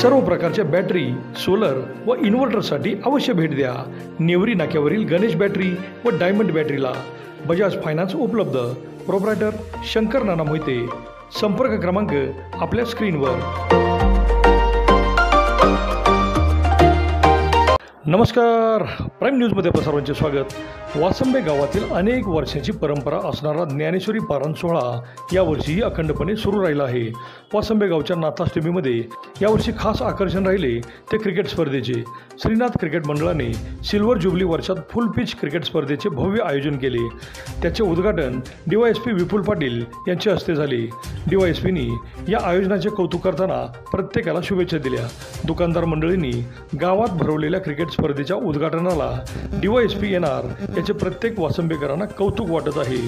सर्व प्रकारच्या battery, solar व इन्व्हर्टरसाठी अवश्य भेट द्या. नेवरी नाक्यावरील गणेश बॅटरी व डायमंड बॅटरीला. बजाज फायनान्स उपलब्ध. प्रोप्रायटर शंकर नाना मोहिते. संपर्क क्रमांक आपल्या स्क्रीनवर. नमस्कार. प्राईम न्यूजमध्ये आपल्या सर्वांचे स्वागत. वासंबे गावातील अनेक वर्षांची परंपरा असणारा ज्ञानेश्वरी पारायण सोहळा यावर्षीही अखंडपणे सुरू राहिला आहे. वासंबे गावच्या नाथाष्टमीमध्ये यावर्षी खास आकर्षण राहिले ते क्रिकेट स्पर्धेचे. श्रीनाथ क्रिकेट मंडळाने सिल्वर जुबली वर्षात फुल पिच क्रिकेट स्पर्धेचे भव्य आयोजन केले. त्याचे उद्घाटन DYSP विपुल पाटील यांच्या हस्ते झाले. DYSPनी या आयोजनाचे कौतुक करताना प्रत्येकाला शुभेच्छा दिल्या. दुकानदार मंडळींनी गावात भरवलेल्या क्रिकेट स्पर्धेच्या उद्घाटनाला DYSP येणार याचे प्रत्येक वासंबेकरांना कौतुक वाटत आहे.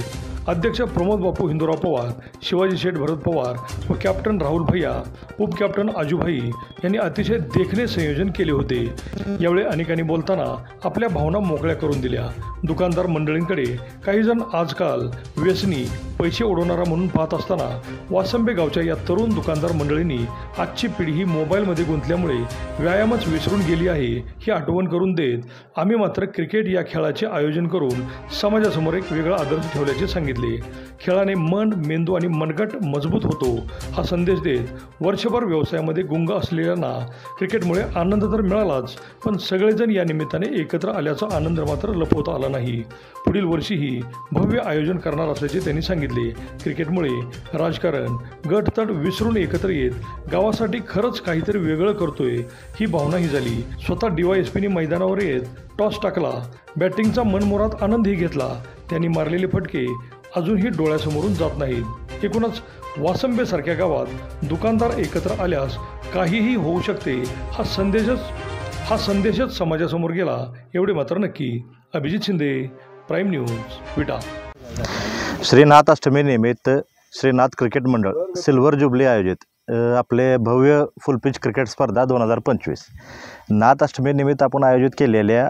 अध्यक्ष प्रमोद बापू हिंदूराव पवार, शिवाजी शेठ भरत पवार व कॅप्टन राहुल भैया, उपकॅप्टन आजूभाई यांनी अतिशय देखणे संयोजन केले होते. यावेळी अनेकांनी बोलताना आपल्या भावना मोकळ्या करून दिल्या. दुकानदार मंडळींकडे काही जण आजकाल व्यसनी, पैसे उडवणारा म्हणून पाहत असताना वासंबे गावच्या या तरुण दुकानदार मंडळींनी आजची पिढी ही मोबाईलमध्ये गुंतल्यामुळे व्यायामच विसरून गेली आहे ही आठवण करून देत आम्ही मात्र क्रिकेट या खेळाचे आयोजन करून समाजासमोर एक वेगळा आदर्श ठेवल्याचे सांगितले. खेळाने मन, मेंदू आणि मनगट मजबूत होतो हा संदेश देत वर्षभर व्यवसायामध्ये गुंग असलेल्यांना क्रिकेटमुळे आनंद तर मिळालाच, पण सगळेजण या निमित्ताने एकत्र आल्याचा आनंद मात्र लपवता आला नाही. पुढील वर्षीही भव्य आयोजन करणार असल्याचे त्यांनी सांगितले. क्रिकेटमुळे राजकारण, गटतट विसरून एकत्र येत गावासाठी खरंच काहीतरी वेगळं करतोय ही भावनाही झाली. स्वतः DYSPनी मैदानावर येत टॉस टाकला. बॅटिंगचा मनमुराद आनंदही घेतला. त्यांनी मारलेले फटके अजूनही डोळ्यासमोरून जात नाहीत. एकूणच वासंबेसारख्या गावात दुकानदार एकत्र आल्यास काहीही होऊ शकते हा संदेशच समाजासमोर गेला एवढे मात्र नक्की. अभिजित शिंदे, प्राईम न्यूज, विटा. श्रीनाथ अष्टमी निमित्त श्रीनाथ क्रिकेट मंडळ सिल्वर जुबली आयोजित आपले भव्य फुलपिच क्रिकेट स्पर्धा 2025 नाथ अष्टमी निमित्त आपण आयोजित केलेल्या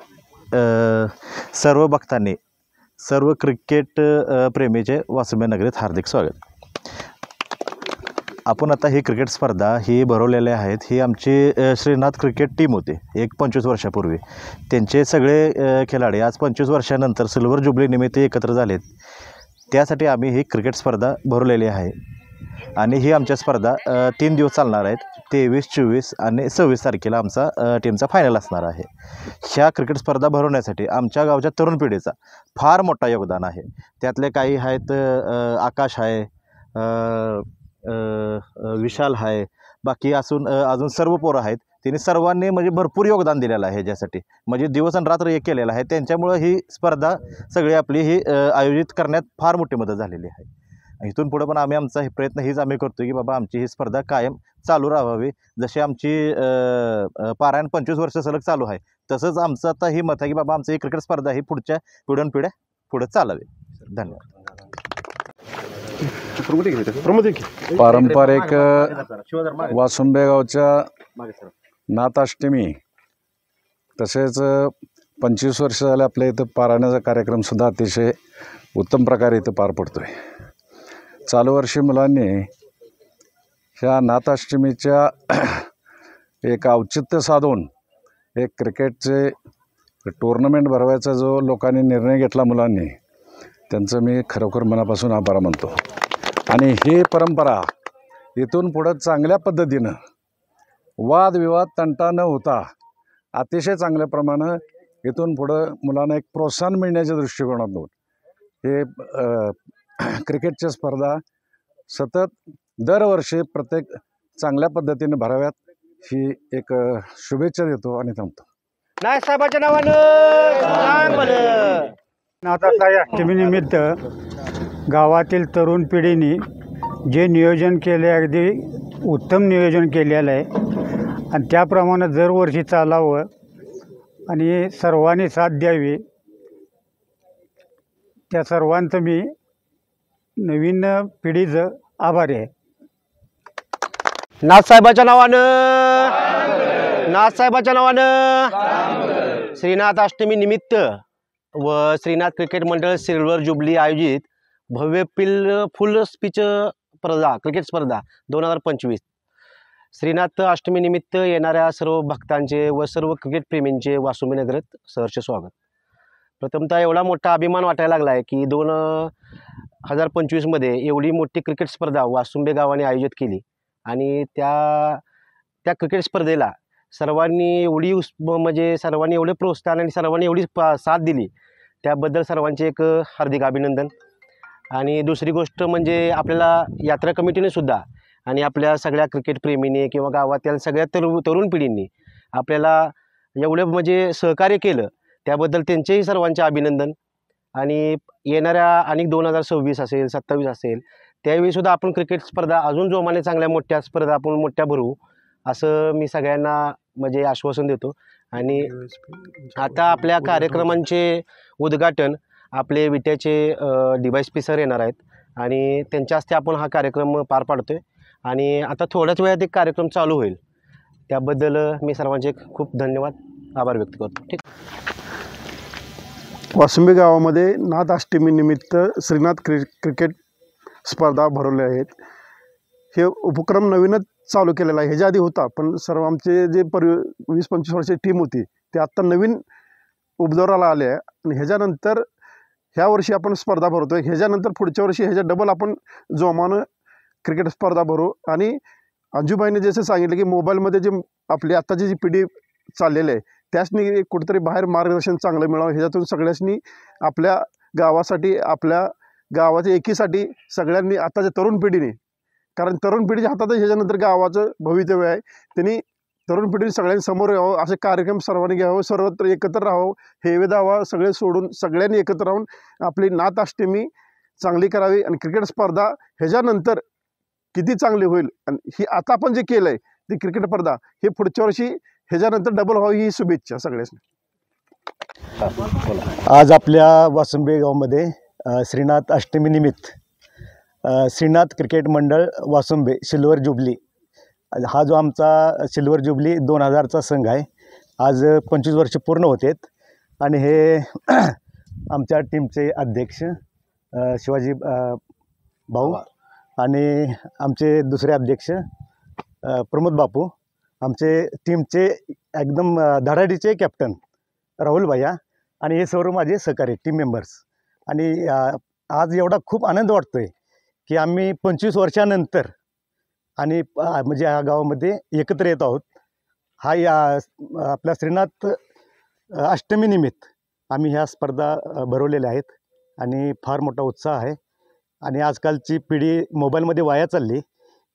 सर्व भक्तांनी, सर्व क्रिकेट प्रेमीचे वासंबे नगरीत हार्दिक स्वागत. आपण आता ही क्रिकेट स्पर्धा ही भरवलेली आहेत. ही आमची श्रीनाथ क्रिकेट टीम होती एक 25 वर्षापूर्वी. त्यांचे सगळे खिलाडी आज 25 वर्षानंतर सिल्वर जुबली निमित्त एकत्र झालेत. त्यासाठी आम्ही ही क्रिकेट स्पर्धा भरवलेली आहे आणि ही आमच्या स्पर्धा 3 दिवस चालणार आहेत. 23, 24 आणि 26 तारखेला आमचा टीमचा फायनल असणार आहे. ह्या क्रिकेट स्पर्धा भरवण्यासाठी आमच्या गावच्या तरुण पिढीचा फार मोठा योगदान आहे. त्यातले काही आहेत, आकाश आहे, विशाल आहे, बाकी अजून सर्व पोरं आहेत. त्यांनी सर्वांनी म्हणजे भरपूर योगदान दिलेलं आहे ह्याच्यासाठी, म्हणजे दिवस आणि रात्र एक केलेलं आहे. त्यांच्यामुळं ही स्पर्धा सगळी आपली ही आयोजित करण्यात फार मोठी मदत झालेली आहे. इथून पुढं पण आमचा हे प्रयत्न हीच आम्ही करतो की बाबा आमची ही स्पर्धा कायम चालू राहावी. जशी आमची पारायण 25 वर्ष सलग चालू आहे, तसंच आमचं आता ही मत आहे की बाबा आमचं ही क्रिकेट स्पर्धा ही पुढच्या पिढ्यानपिढ्या पुढे चालावी. धन्यवाद. पारंपरिक वासुंबे गावच्या नाथाष्टमी तसेच 25 वर्ष झाले आपल्या इथं पारायणाचा कार्यक्रमसुद्धा अतिशय उत्तम प्रकारे इथं पार पडतो आहे. चालू वर्षी मुलांनी ह्या नाथाष्टमीच्या एक औचित्य साधून एक क्रिकेटचे टुर्नामेंट भरवायचा जो लोकांनी निर्णय घेतला मुलांनी, त्यांचं मी खरोखर मनापासून आभार मानतो. आणि ही परंपरा इथून पुढं चांगल्या पद्धतीनं वादविवाद तंटा न होता अतिशय चांगल्या प्रमाणे इथून पुढं मुलांना एक प्रोत्साहन मिळण्याच्या दृष्टिकोनातून हे क्रिकेटच्या स्पर्धा सतत दरवर्षी प्रत्येक चांगल्या पद्धतीने भराव्यात ही एक शुभेच्छा देतो आणि थांबतो. नाथसाहेबाच्या नावानं अष्टमीनिमित्त गावातील तरुण पिढीने जे नियोजन केले अगदी उत्तम नियोजन केलेलं आहे आणि त्याप्रमाणे दरवर्षी चालावं आणि सर्वांनी साथ द्यावी. त्या सर्वांचं मी नवीन पिढीचं आभारी आहे. नाथसाहेबाच्या नावानं श्रीनाथ अष्टमी निमित्त व श्रीनाथ क्रिकेट मंडळ सिल्वर जुबली आयोजित भव्य फुल स्पीच स्पर्धा क्रिकेट स्पर्धा 2025 श्रीनाथ अष्टमीनिमित्त येणाऱ्या सर्व भक्तांचे व सर्व क्रिकेटप्रेमींचे वासुंबे नगरात सहर्ष स्वागत. प्रथमतः एवढा मोठा अभिमान वाटायला लागला आहे की 2025मध्ये एवढी मोठी क्रिकेट स्पर्धा वासुंबे गावाने आयोजित केली आणि त्या क्रिकेट स्पर्धेला सर्वांनी एवढी म्हणजे सर्वांनी एवढे प्रोत्साहन आणि सर्वांनी एवढी साथ दिली, त्याबद्दल सर्वांचे एक हार्दिक अभिनंदन. आणि दुसरी गोष्ट म्हणजे आपल्याला यात्रा कमिटीने सुद्धा आणि आपल्या सगळ्या क्रिकेटप्रेमींनी किंवा गावातील सगळ्या तरुण पिढींनी आपल्याला एवढं म्हणजे सहकार्य केलं, त्याबद्दल त्यांचेही सर्वांचे अभिनंदन. आणि येणाऱ्या अनेक 2026 असेल 27 असेल त्यावेळीसुद्धा आपण क्रिकेट स्पर्धा अजून जोमाने चांगल्या मोठ्या स्पर्धा आपण मोठ्या भरवू असं मी सगळ्यांना म्हणजे आश्वासन देतो. आणि आता आपल्या कार्यक्रमांचे उद्घाटन आपले विट्याचे DYSP सर येणार आहेत आणि त्यांच्या हस्ते आपण हा कार्यक्रम पार पाडतोय आणि आता थोड्याच वेळात एक कार्यक्रम चालू होईल. त्याबद्दल मी सर्वांचे खूप धन्यवाद आभार व्यक्त करतो. ठीक. वासुंबे गावामध्ये नाथ अष्टमीनिमित्त श्रीनाथ क्रिकेट स्पर्धा भरवल्या आहेत. हे उपक्रम नवीनच चालू केलेला आहे. ह्याच्या आधी होता, पण सर्व आमचे जे 20-25 वर्षाची टीम होती ते आत्ता नवीन उबदाराला आले आहे आणि ह्याच्यानंतर ह्या वर्षी आपण स्पर्धा भरवतो आहे. ह्याच्यानंतर पुढच्या वर्षी ह्याच्या डबल आपण जोमानं क्रिकेट स्पर्धा भरू. आणि अंजुबाईने जसं सांगितलं की मोबाईलमध्ये जे आपली आत्ताची जी पिढी चाललेली आहे त्यासनी कुठेतरी बाहेर मार्गदर्शन चांगलं मिळावं, ह्याच्यातून सगळ्यांनी आपल्या गावासाठी आपल्या गावाच्या एकीसाठी सगळ्यांनी आताच्या तरुण पिढीने, कारण तरुण पिढीच्या हातातच ह्याच्यानंतर गावाचं भवितव्य आहे, त्यांनी तरुण पिढीने सगळ्यांनी समोर यावं, असे कार्यक्रम सर्वांनी घ्यावं, सर्वत्र एकत्र राहावं, हेवे दावा सगळे सोडून सगळ्यांनी एकत्र राहून आपली नाथ अष्टमी चांगली करावी. आणि क्रिकेट स्पर्धा ह्याच्यानंतर किती चांगली होईल आणि ही आता आपण जे केलं आहे ती क्रिकेट स्पर्धा हे पुढच्या वर्षी ह्याच्यानंतर डबल व्हावी ही शुभेच्छा सगळ्यांनी. आज आपल्या वासुंबे गावामध्ये श्रीनाथ अष्टमीनिमित्त श्रीनाथ क्रिकेट मंडळ वासुंबे सिल्वर जुबली हा जो आमचा सिल्वर जुबली 2000चा संघ आहे, आज 25 वर्ष पूर्ण होतेत. आणि हे आमच्या टीमचे अध्यक्ष शिवाजी भाऊ आणि आमचे दुसरे अध्यक्ष प्रमोद बापू, आमचे टीमचे एकदम धडाडीचे कॅप्टन राहुल भैया आणि हे सर्व माझे सहकारी टीम मेंबर्स. आणि आज एवढा खूप आनंद वाटतो आहे की आम्ही 25 वर्षानंतर आणि म्हणजे या गावामध्ये एकत्र येत आहोत. हा या आपल्या श्रीनाथ अष्टमीनिमित्त आम्ही ह्या स्पर्धा भरवलेल्या आहेत आणि फार मोठा उत्साह आहे. आणि आजकालची पिढी मोबाईलमध्ये वाया चालली,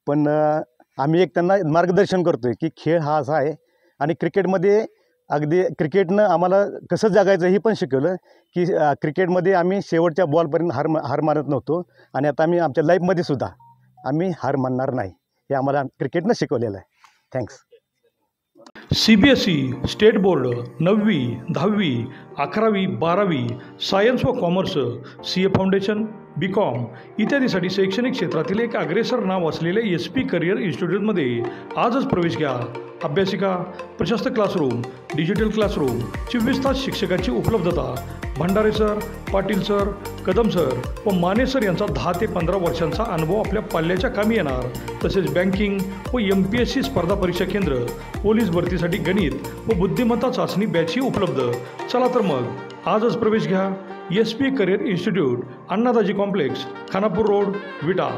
पण आम्ही एक त्यांना मार्गदर्शन करतो आहे की खेळ हा असा आहे. आणि क्रिकेटमध्ये अगदी क्रिकेटनं आम्हाला कसं जगायचं हे पण शिकवलं की क्रिकेटमध्ये आम्ही शेवटच्या बॉलपर्यंत हार मानत नव्हतो आणि आता आम्ही आमच्या लाईफमध्ये सुद्धा आम्ही हार मानणार नाही, हे आम्हाला क्रिकेटनं शिकवलेलं आहे. थँक्स. CBSE, स्टेट बोर्ड 9वी, 10वी, 11वी, 12वी, सायन्स व कॉमर्स, CA फाउंडेशन, BCom इत्यादीसाठी शैक्षणिक क्षेत्रातील एक अग्रेसर नाव असलेले SP करिअर इन्स्टिट्यूटमध्ये आजच प्रवेश घ्या. अभ्यासिका, प्रशस्त क्लासरूम, डिजिटल क्लासरूम, 24 तास शिक्षकांची उपलब्धता. Bhandare sir, Patil sir, Kadam sir व माने सर यांचा 10 ते 15 वर्षांचा अनुभव आपल्या पाल्याच्या कामी येणार. तसेच बँकिंग व MPSC स्पर्धा परीक्षा केंद्र, पोलीस भरतीसाठी गणित व बुद्धिमत्ता चाचणी बॅचही उपलब्ध. चला तर मग आजच प्रवेश घ्या. SP career institute, Annadaji complex, Khanapur road, विटा.